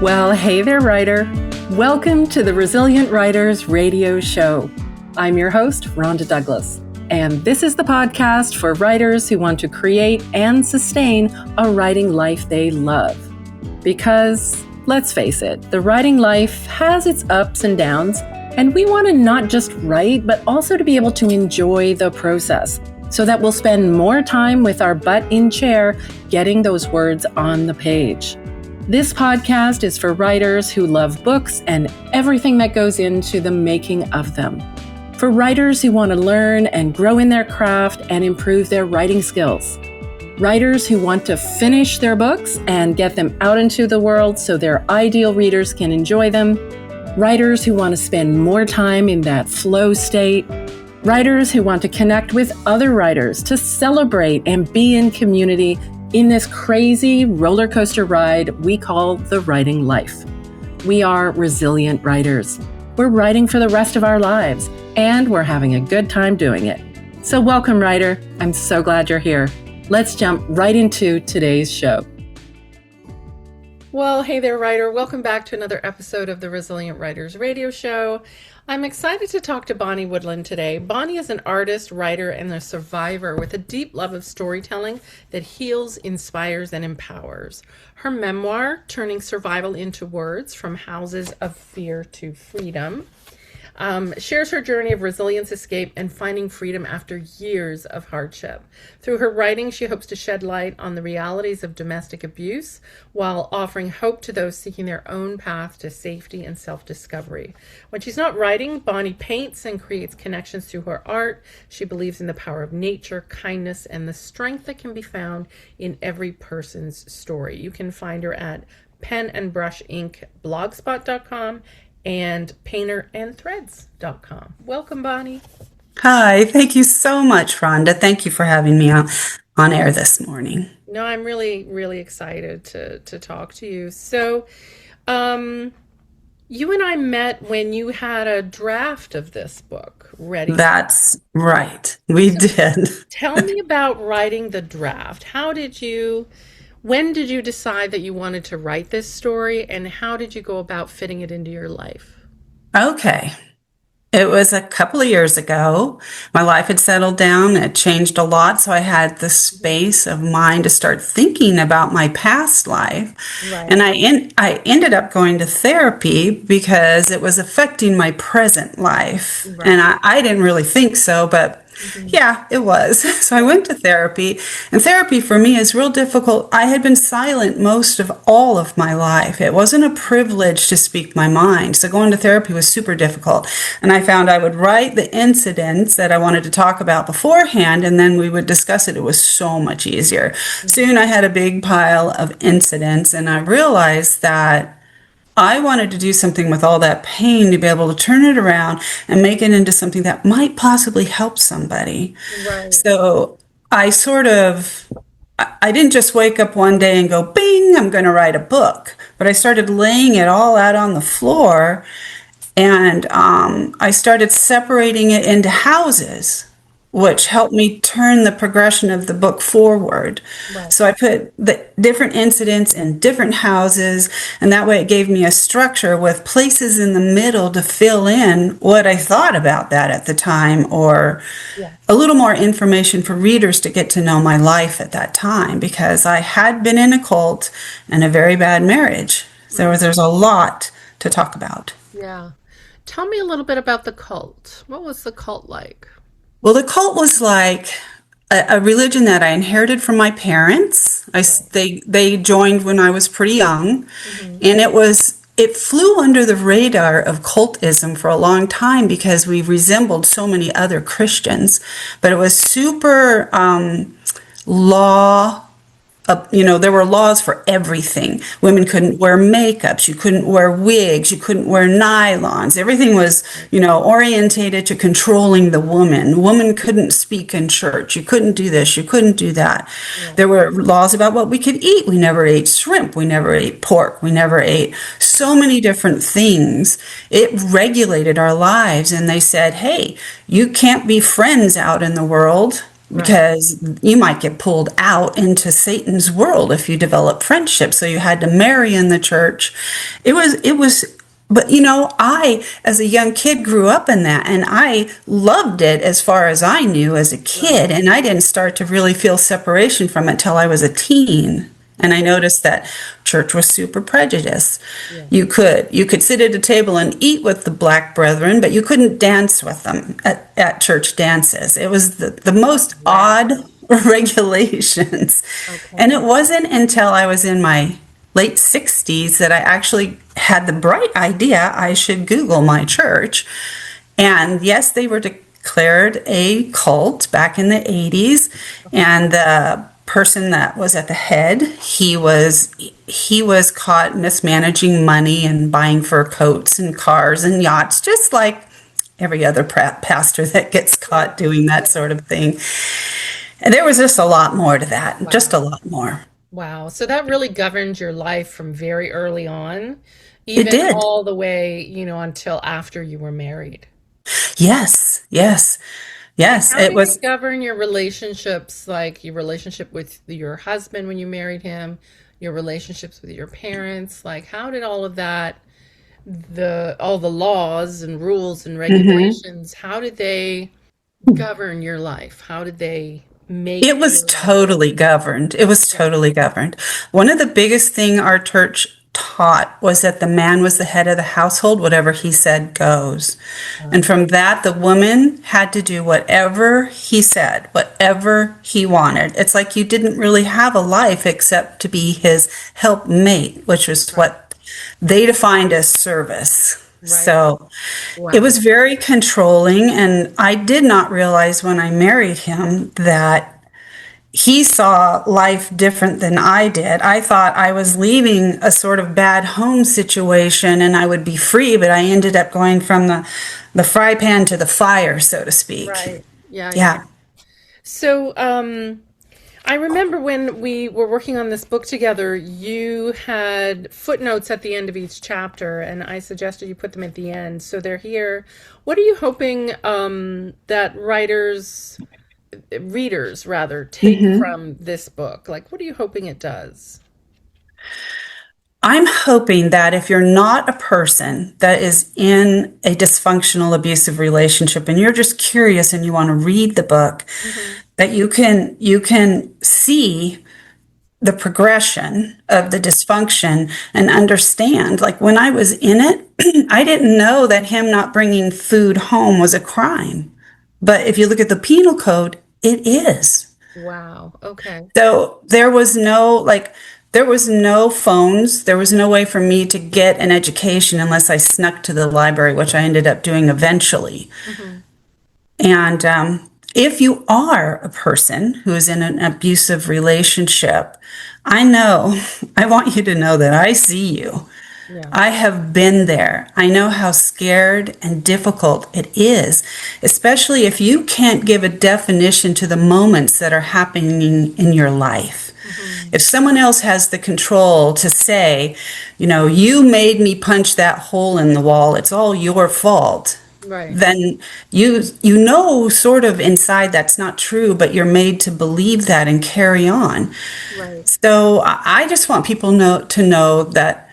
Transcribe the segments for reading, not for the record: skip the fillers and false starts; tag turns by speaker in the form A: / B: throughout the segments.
A: Well, hey there, writer. Welcome to the Resilient Writers Radio Show. I'm your host, Rhonda Douglas, and this is the podcast for writers who want to create and sustain a writing life they love. Because, let's face it, the writing life has its ups and downs, and we want to not just write, but also to be able to enjoy the process, so that we'll spend more time with our butt in chair getting those words on the page. This podcast is for writers who love books and everything that goes into the making of them. For writers who want to learn and grow in their craft and improve their writing skills. Writers who want to finish their books and get them out into the world so their ideal readers can enjoy them. Writers who want to spend more time in that flow state. Writers who want to connect with other writers to celebrate and be in community in this crazy roller coaster ride we call the writing life. We are resilient writers. We're writing for the rest of our lives, and we're having a good time doing it. So welcome, writer. I'm so glad you're here. Let's jump right into today's show. Well, hey there, writer. Welcome back to another episode of the Resilient Writers Radio Show. I'm excited to talk to Boni Woodland today. Boni is an artist, writer, and a survivor with a deep love of storytelling that heals, inspires, and empowers. Her memoir, Turning Survival into Words, From Houses of Fear to Freedom, shares her journey of resilience, escape, and finding freedom after years of hardship. Through her writing, she hopes to shed light on the realities of domestic abuse while offering hope to those seeking their own path to safety and self-discovery. When she's not writing, Boni paints and creates connections through her art. She believes in the power of nature, kindness, and the strength that can be found in every person's story. You can find her at penandbrushinc.blogspot.com and painterandthreads.com. Welcome, Boni.
B: Hi, thank you so much, Rhonda. Thank you for having me on air this morning.
A: No, I'm really, really excited to talk to you. So, you and I met when you had a draft of this book ready.
B: That's right. We did.
A: Tell me about writing the draft. When did you decide that you wanted to write this story, and how did you go about fitting it into your life?
B: Okay. It was a couple of years ago. My life had settled down. It changed a lot. So I had the space of mind to start thinking about my past life. Right. And I ended up going to therapy because it was affecting my present life. Right. And I didn't really think so, but yeah, it was. So I went to therapy, and therapy for me is real difficult. I had been silent most of all of my life. It wasn't a privilege to speak my mind. So going to therapy was super difficult. And I found I would write the incidents that I wanted to talk about beforehand, and then we would discuss it. It was so much easier. Soon I had a big pile of incidents, and I realized that I wanted to do something with all that pain to be able to turn it around and make it into something that might possibly help somebody. Right. So I didn't just wake up one day and go, bing, I'm going to write a book. But I started laying it all out on the floor, and I started separating it into houses, which helped me turn the progression of the book forward. Right. So I put the different incidents in different houses, and that way it gave me a structure with places in the middle to fill in what I thought about that at the time, or a little more information for readers to get to know my life at that time, because I had been in a cult and a very bad marriage. So there's a lot to talk about.
A: Yeah. Tell me a little bit about the cult. What was the cult like?
B: Well, the cult was like a religion that I inherited from my parents. They joined when I was pretty young, and it flew under the radar of cultism for a long time because we resembled so many other Christians, but it was super law. There were laws for everything. Women couldn't wear makeups. You couldn't wear wigs. You couldn't wear nylons. Everything was, orientated to controlling the woman. Woman couldn't speak in church. You couldn't do this. You couldn't do that. Yeah. There were laws about what we could eat. We never ate shrimp. We never ate pork. We never ate so many different things. It regulated our lives. And they said, hey, you can't be friends out in the world
A: Right.
B: because you might get pulled out into Satan's world if you develop friendship. So you had to marry in the church. It was, but I, as a young kid, grew up in that and I loved it as far as I knew as a
A: Right.
B: kid. And I didn't start to really feel separation from it till I was a teen. And I noticed that church was super prejudiced.
A: Yeah.
B: You could sit at a table and eat with the black brethren, but you couldn't dance with them at church dances. It was the most
A: Wow.
B: odd regulations. And it
A: Okay.
B: wasn't until I was in my late 60s that I actually had the bright idea I should Google my church. And yes, they were declared a cult back in the 80s. And the person that was at the head, he was caught mismanaging money and buying fur coats and cars and yachts, just like every other pastor that gets
A: Yeah.
B: caught doing that
A: Yeah.
B: sort of thing. And there was just a lot more to that, just a
A: Wow.
B: lot more.
A: Wow. So that really governed your life from very early on,
B: It
A: even
B: did.
A: all the way, until after you were married.
B: Yes, yes,
A: And
B: yes.
A: how
B: It
A: did it
B: was.
A: govern your relationships, like your relationship with your husband when you married him, your relationships with your parents? Like, how did all of that, all the laws and rules and
B: Mhm.
A: regulations, how did they govern your life? How did they
B: It
A: make
B: was
A: your life?
B: totally governed. It was
A: Yeah.
B: totally governed. One of the biggest thing our church taught was that the man was the head of the household. Whatever he said goes. And
A: Um,
B: from that, the woman had to do whatever he said, whatever he wanted. It's like you didn't really have a life except to be his helpmate, which was
A: right.
B: what they defined as service.
A: Right.
B: So it
A: Wow.
B: was very controlling, and I did not realize when I married him that he saw life different than I did. I thought I was leaving a sort of bad home situation and I would be free, but I ended up going from the fry pan to the fire, so to speak.
A: Right. Yeah, yeah.
B: Yeah.
A: So, I remember when we were working on this book together, you had footnotes at the end of each chapter, and I suggested you put them at the end. So they're here. What are you hoping that readers rather, take
B: hmm
A: from this book? Like, what are you hoping it does?
B: I'm hoping that if you're not a person that is in a dysfunctional abusive relationship and you're just curious and you want to read the book,
A: Hmm.
B: that you can see the progression of the dysfunction and understand. Like when I was in it, I didn't know that him not bringing food home was a crime. But if you look at the penal code, it is.
A: Wow. Okay.
B: So there was no phones. There was no way for me to get an education unless I snuck to the library, which I ended up doing eventually.
A: Hmm.
B: And if you are a person who is in an abusive relationship, I know, I want you to know that I see you.
A: Yeah.
B: I have been there. I know how scared and difficult it is, especially if you can't give a definition to the moments that are happening in your life.
A: Hmm.
B: If someone else has the control to say, you made me punch that hole in the wall, it's all your fault,
A: Right.
B: then you know sort of inside that's not true, but you're made to believe that and carry on.
A: Right.
B: So I just want people to know that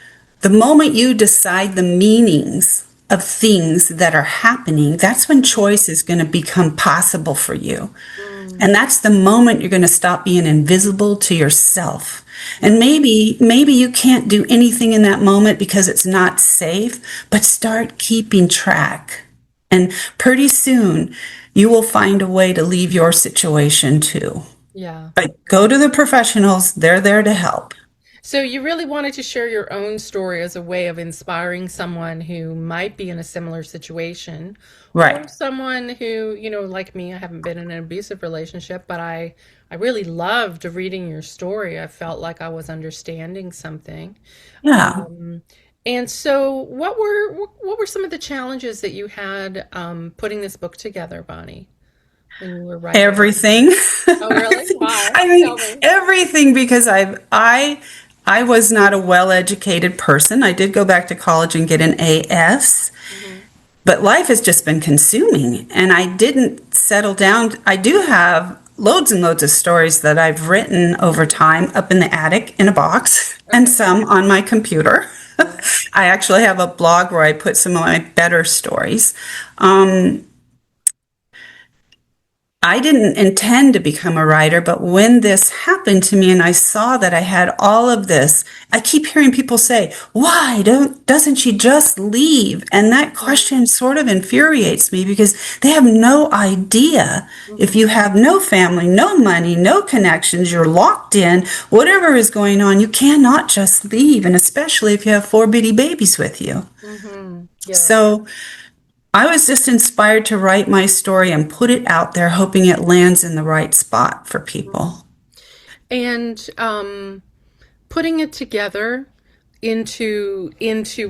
B: the moment you decide the meanings of things that are happening, that's when choice is going to become possible for you.
A: Mm.
B: And that's the moment you're going to stop being invisible to yourself. And maybe you can't do anything in that moment because it's not safe, but start keeping track. And pretty soon you will find a way to leave your situation too.
A: Yeah.
B: But go to the professionals, they're there to help.
A: So you really wanted to share your own story as a way of inspiring someone who might be in a similar situation, or
B: Right.
A: someone who, like me, I haven't been in an abusive relationship, but I really loved reading your story. I felt like I was understanding something.
B: Yeah.
A: Um, and so what were some of the challenges that you had putting this book together, Bonnie, when you were writing it?
B: Everything.
A: Oh, really? Why?
B: I
A: Tell
B: mean,
A: me.
B: everything because I was not a well-educated person. I did go back to college and get an AS,
A: Hmm.
B: but life has just been consuming and I didn't settle down. I do have loads and loads of stories that I've written over time up in the attic in a box and some on my computer. I actually have a blog where I put some of my better stories. I didn't intend to become a writer, but when this happened to me and I saw that I had all of this, I keep hearing people say, why doesn't she just leave? And that question sort of infuriates me because they have no idea. If you have no family, no money, no connections, you're locked in, whatever is going on, you cannot just leave. And especially if you have 4 bitty babies with you.
A: Yeah.
B: So I was just inspired to write my story and put it out there, hoping it lands in the right spot for people.
A: And putting it together into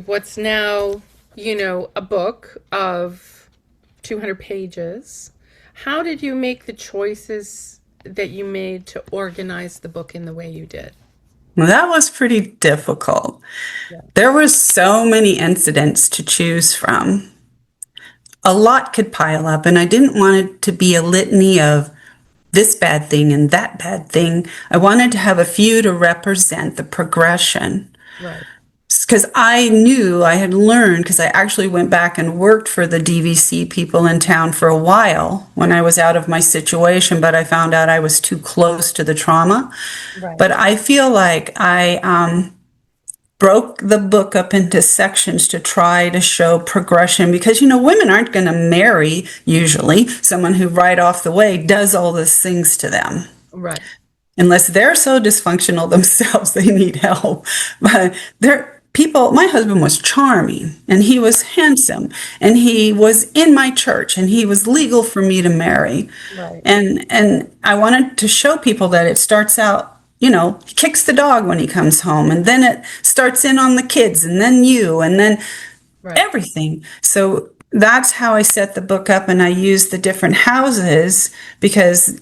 A: what's now, a book of 200 pages. How did you make the choices that you made to organize the book in the way you did?
B: Well, that was pretty difficult. There were so many incidents to choose from. A lot could pile up, and I didn't want it to be a litany of this bad thing and that bad thing. I wanted to have a few to represent the progression.
A: Right.
B: Because I knew I had learned, because I actually went back and worked for the DVC people in town for a while when I was out of my situation, but I found out I was too close to the trauma.
A: Right.
B: But I feel like I broke the book up into sections to try to show progression because, women aren't going to marry, usually, someone who right off the way does all these things to them.
A: Right.
B: Unless they're so dysfunctional themselves, they need help. But my husband was charming and he was handsome and he was in my church and he was legal for me to marry.
A: Right.
B: And I wanted to show people that it starts out, he kicks the dog when he comes home, and then it starts in on the kids, and then you, and then everything. So that's how I set the book up, and I used the different houses because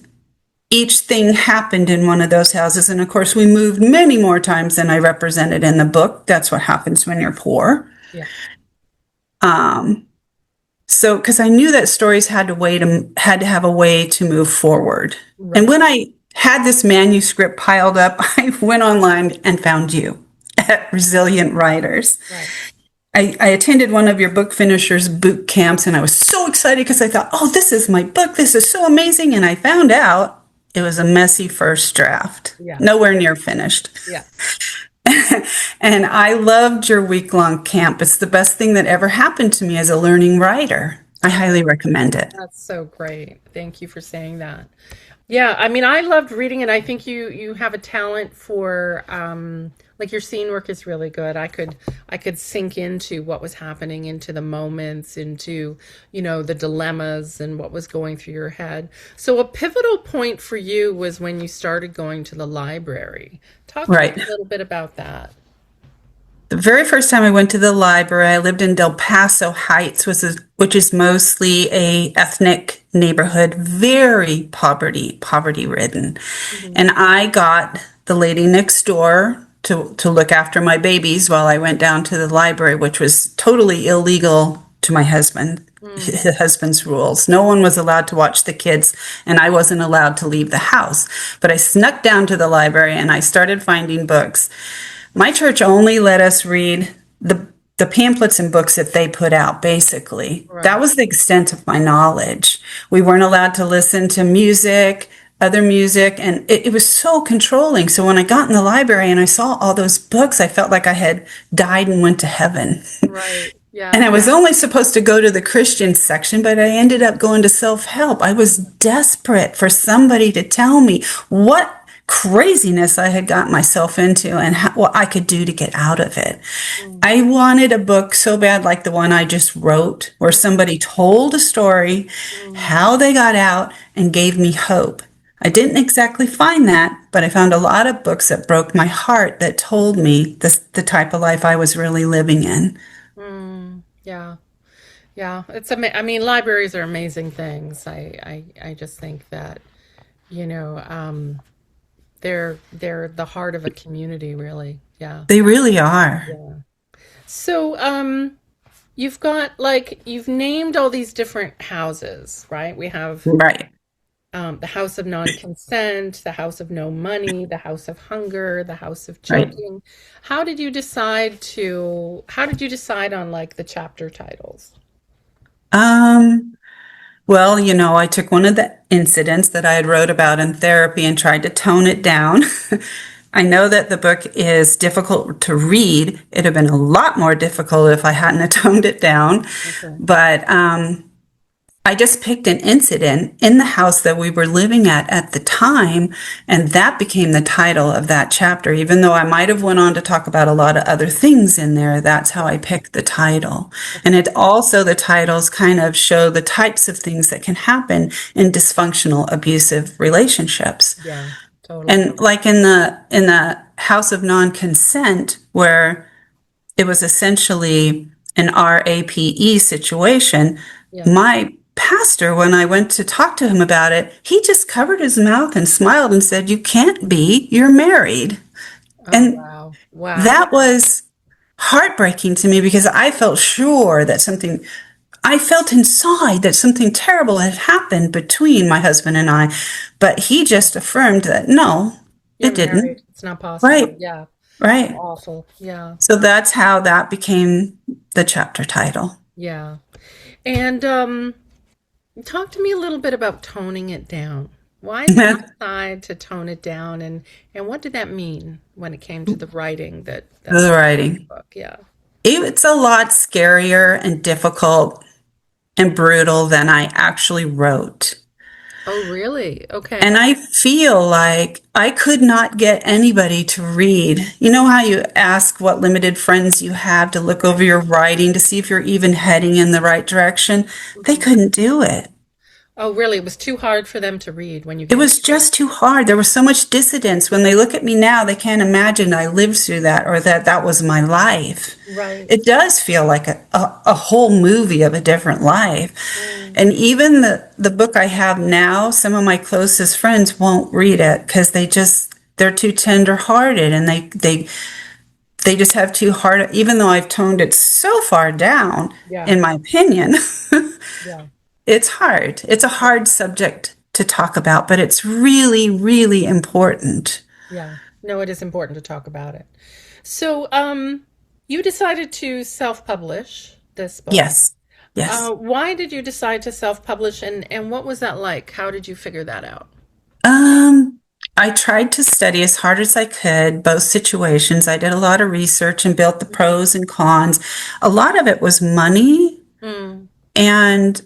B: each thing happened in one of those houses. And of course, we moved many more times than I represented in the book. That's what happens when you're poor.
A: Yeah.
B: So, because I knew that stories had to have a way to move forward. Right. And when I had this manuscript piled up, I went online and found you at Resilient Writers. Right. I attended one of your book finishers boot camps, and I was so excited because I thought, oh, this is my book. This is so amazing. And I found out it was a messy first draft, nowhere near finished.
A: Yeah.
B: And I loved your week-long camp. It's the best thing that ever happened to me as a learning writer. I highly recommend it.
A: That's so great. Thank you for saying that. Yeah, I mean, I loved reading it. I think you have a talent for like your scene work is really good. I could sink into what was happening, into the moments, into the dilemmas and what was going through your head. So a pivotal point for you was when you started going to the library. Talk a little bit about that.
B: The very first time I went to the library, I lived in Del Paso Heights, which is mostly a ethnic neighborhood, very poverty-ridden. Mm-hmm. And I got the lady next door to look after my babies while I went down to the library, which was totally illegal to my husband, his husband's rules. No one was allowed to watch the kids, and I wasn't allowed to leave the house. But I snuck down to the library, and I started finding books. My church only let us read the pamphlets and books that they put out, basically. Right. That was the extent of my knowledge. We weren't allowed to listen to other music, and it was so controlling. So when I got in the library and I saw all those books, I felt like I had died and went to heaven.
A: Right. Yeah.
B: And I was only supposed to go to the Christian section, but I ended up going to self-help. I was desperate for somebody to tell me what craziness I had got myself into and what I could do to get out of it. I wanted a book so bad like the one I just wrote, where somebody told a story, how they got out, and gave me hope. I didn't exactly find that, but I found a lot of books that broke my heart that told me the type of life I was really living in.
A: Yeah. Yeah. I mean, libraries are amazing things. I just think that, they're the heart of a community, really. Yeah.
B: They really are.
A: Yeah. So, you've named all these different houses, right? We have
B: Right.
A: the house of non-consent, the house of no money, the house of hunger, the house of
B: Right.
A: choking. How did you decide on like the chapter titles?
B: Um, well, I took one of the incidents that I had wrote about in therapy and tried to tone it down. I know that the book is difficult to read. It'd have been a lot more difficult if I hadn't have toned it down.
A: Okay.
B: But I just picked an incident in the house that we were living at the time, and that became the title of that chapter. Even though I might have went on to talk about a lot of other things in there, that's how I picked the title. And
A: Okay.
B: it also, the titles kind of show the types of things that can happen in dysfunctional, abusive relationships.
A: Yeah, totally.
B: And like in the house of non-consent, where it was essentially an RAPE situation.
A: Yeah.
B: My pastor, when I went to talk to him about it, he just covered his mouth and smiled and said, "You can't be, you're married."
A: Oh,
B: And
A: wow. Wow.
B: that was heartbreaking to me because I felt sure that I felt inside that something terrible had happened between my husband and I. But he just affirmed that no,
A: You're
B: it didn't.
A: married. It's not possible.
B: Right,
A: Yeah. How
B: right.
A: awful. Yeah.
B: So that's how that became the chapter title.
A: Yeah. And talk to me a little bit about toning it down. Why did you
B: The
A: decide to tone it down and what did that mean when it came to the writing that led to
B: writing.
A: the book? Yeah.
B: It's a lot scarier and difficult and brutal than I actually wrote.
A: Oh, really?
B: And
A: Okay.
B: I feel like I could not get anybody to read. You know how you ask what limited friends you have to look over your writing to see if you're even heading in the right direction? They
A: Mhm.
B: couldn't do it.
A: Oh, really? It was too hard for them to read when you
B: It
A: gave it
B: was
A: to them.
B: just too hard. There was so much dissidence. When they look at me now, they can't imagine I lived through that or that that was my life.
A: Right.
B: It does feel like a whole movie of a different life.
A: Mm,
B: And even the book I have now, some of my closest friends won't read it because they're too tender hearted and they just have too hard, even though I've toned it so far down,
A: yeah.
B: in my opinion.
A: Yeah.
B: It's hard. It's a
A: Yeah.
B: hard subject to talk about, but it's really, really important.
A: Yeah. No, it is important to talk about it. So, you decided to self-publish this book.
B: Yes. Yes.
A: Why did you decide to self-publish and what was that like? How did you figure that out?
B: Um, I tried to study as hard as I could, both situations. I did a lot of research and built the
A: Mhm.
B: pros and cons. A lot of it was money
A: Mm,
B: and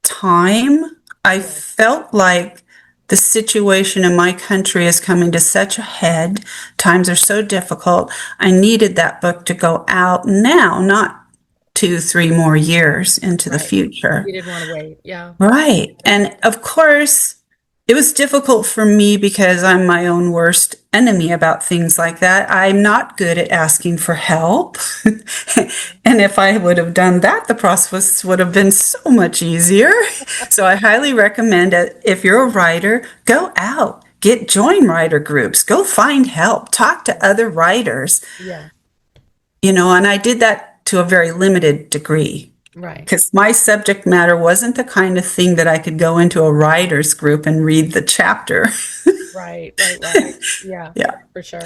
B: time. I
A: yeah.
B: felt like the situation in my country is coming to such a head. Times are so difficult. I needed that book to go out now, not 2, 3 more years into the
A: Right.
B: future.
A: You didn't want to wait. Yeah.
B: Right. And of course, it was difficult for me because I'm my own worst enemy about things like that. I'm not good at asking for help. And if I would have done that, the process would have been so much easier. So I highly recommend it. If you're a writer, go out, join writer groups, go find help, talk to other writers,
A: Yeah.
B: and I did that to a very limited degree
A: Right.
B: because my subject matter wasn't the kind of thing that I could go into a writer's group and read the chapter.
A: Right. Right. Right. Yeah,
B: Yeah.
A: for sure.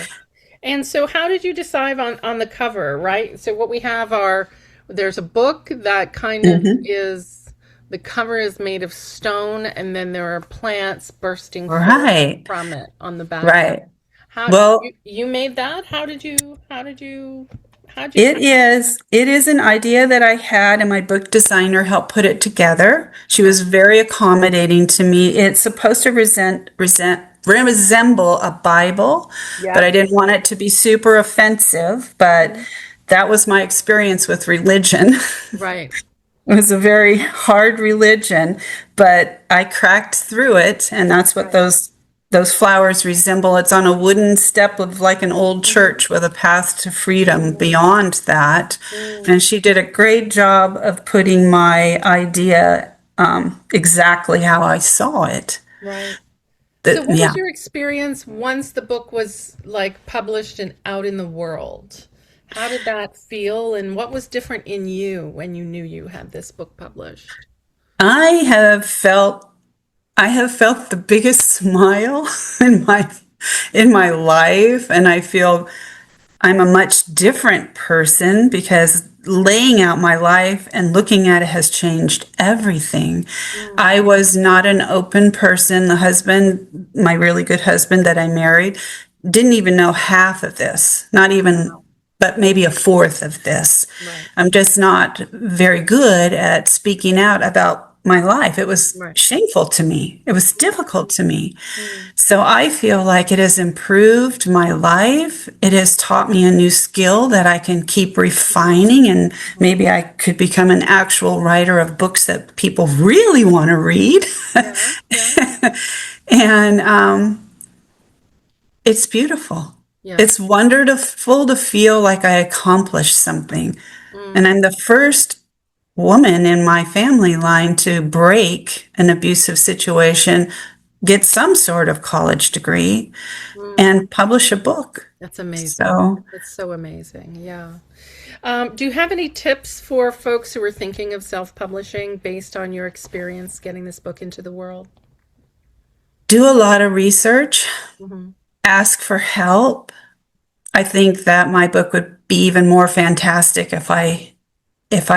A: And so how did you decide on the cover, right? So what we have are there's a book that kind of
B: Hmm.
A: is the cover is made of stone and then there are plants bursting forth
B: Right.
A: from it on the back.
B: Right.
A: How
B: Well,
A: you made that? How did you
B: it is an idea that I had, and my book designer helped put it together. She
A: uh-huh.
B: was very accommodating to me. It's supposed to resemble a Bible, but I
A: Yep.
B: didn't want it to be super offensive. But
A: Mhm.
B: that was my experience with religion.
A: Right.
B: It was a very hard religion, but I cracked through it, and that's what
A: Right.
B: those flowers resemble. It's on a wooden step of like an old
A: Mhm.
B: church with a path to freedom
A: Mhm.
B: beyond that.
A: Mm.
B: And she did a great job of putting my idea exactly how I saw it.
A: Right. So what
B: Yeah.
A: was your experience once the book was like published and out in the world? How did that feel and what was different in you when you knew you had this book published?
B: I have felt I have felt the biggest smile in my life, and I feel I'm a much different person because laying out my life and looking at it has changed everything. I was not an open person. The husband, my really good husband that I married, didn't even know half of this, not even, but maybe a fourth of this.
A: Right.
B: I'm just not very good at speaking out about my life. It was
A: Right.
B: shameful to me. It was difficult to me. So I feel like it has improved my life. It has taught me a new skill that I can keep refining, and maybe I could become an actual writer of books that people really want to read.
A: Yeah.
B: And it's beautiful.
A: Yeah.
B: It's wonderful to feel like I accomplished something. And I'm the first woman in my family line to break an abusive situation, get some sort of college degree, and publish a book.
A: That's amazing.
B: So
A: That's so amazing. Yeah. Do you have any tips for folks who are thinking of self-publishing based on your experience getting this book into the world?
B: do a lot of research, ask for help. I think that my book would be even more fantastic if I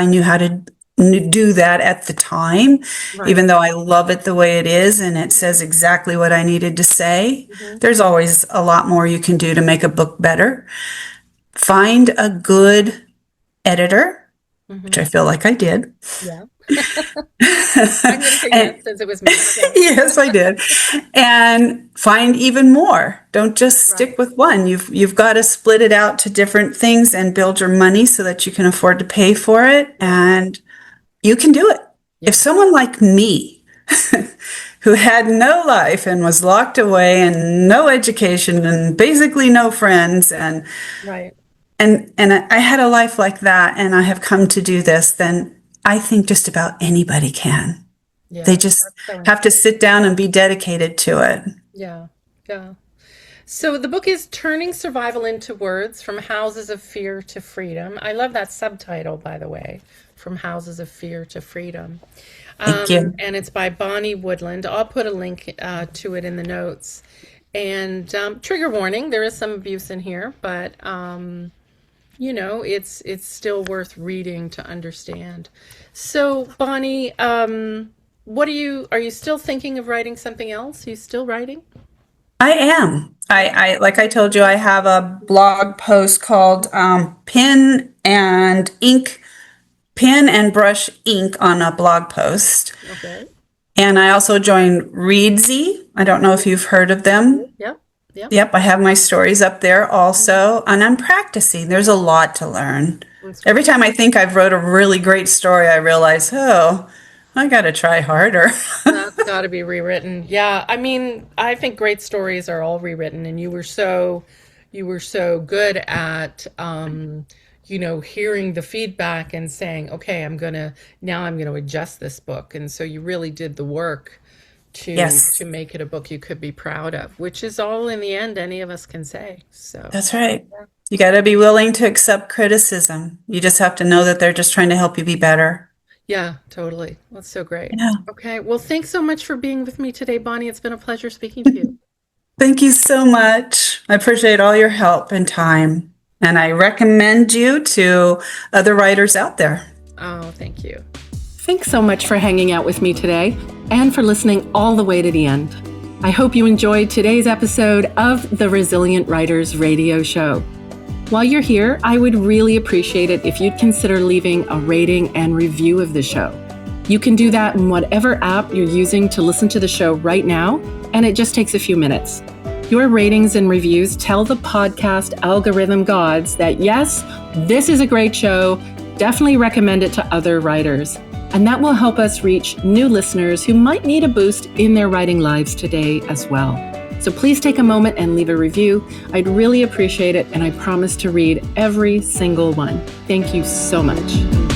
B: knew how to do that at the time, even though I love it the way it is and it says exactly what I needed to say. There's always a lot more you can do to make a book better. Find a good editor, which I feel like I did.
A: Yeah. I'm going to say yes since it was me. Yeah.
B: Yes, I did. And find even more. Don't just stick with one. You've got to split it out to different things and build your money so that you can afford to pay for it. And you can do it. If someone like me, who had no life and was locked away and no education and basically no friends and
A: Right.
B: and I had a life like that and I have come to do this, then I think just about anybody can.
A: Yeah.
B: They just have to sit down and be dedicated to it.
A: Yeah. Yeah. So the book is Turning Survival into Words, From Houses of Fear to Freedom. I love that subtitle, by the way, From Houses of Fear to Freedom.
B: Thank you.
A: And it's by Boni Woodland. I'll put a link to it in the notes. And trigger warning, there is some abuse in here, but you know, it's still worth reading to understand. So, Boni, what are you still thinking of writing something else? Are you still writing?
B: I am. I like I told you, I have a blog post called Pen and Brush Ink on a blog post.
A: Okay.
B: And I also joined Readsy. I don't know if you've heard of them.
A: Yep. Yep.
B: Yep, I have my stories up there also, and I'm practicing. There's a lot to learn. Every time I think I've wrote a really great story, I realize, oh, I got to try harder.
A: That's got to be rewritten. Yeah, I mean, I think great stories are all rewritten, and you were so good at you know, hearing the feedback and saying, okay, I'm gonna adjust this book, and so you really did the work to
B: Yes.
A: to make it a book you could be proud of, which is all in the end any of us can say. So
B: That's right. You got to be willing to accept criticism. You just have to know that they're just trying to help you be better.
A: yeah, totally. That's so great.
B: Yeah.
A: Okay, well, thanks so much for being with me today, Boni. It's been a pleasure speaking to you.
B: Thank you so much. I appreciate all your help and time. And I recommend you to other writers out there.
A: Oh, thank you.
C: Thanks so much for hanging out with me today and for listening all the way to the end. I hope you enjoyed today's episode of the Resilient Writers Radio Show. While you're here, I would really appreciate it if you'd consider leaving a rating and review of the show. You can do that in whatever app you're using to listen to the show right now, and it just takes a few minutes. Your ratings and reviews tell the podcast algorithm gods that yes, this is a great show. Definitely recommend it to other writers. And that will help us reach new listeners who might need a boost in their writing lives today as well. So please take a moment and leave a review. I'd really appreciate it, and I promise to read every single one. Thank you so much.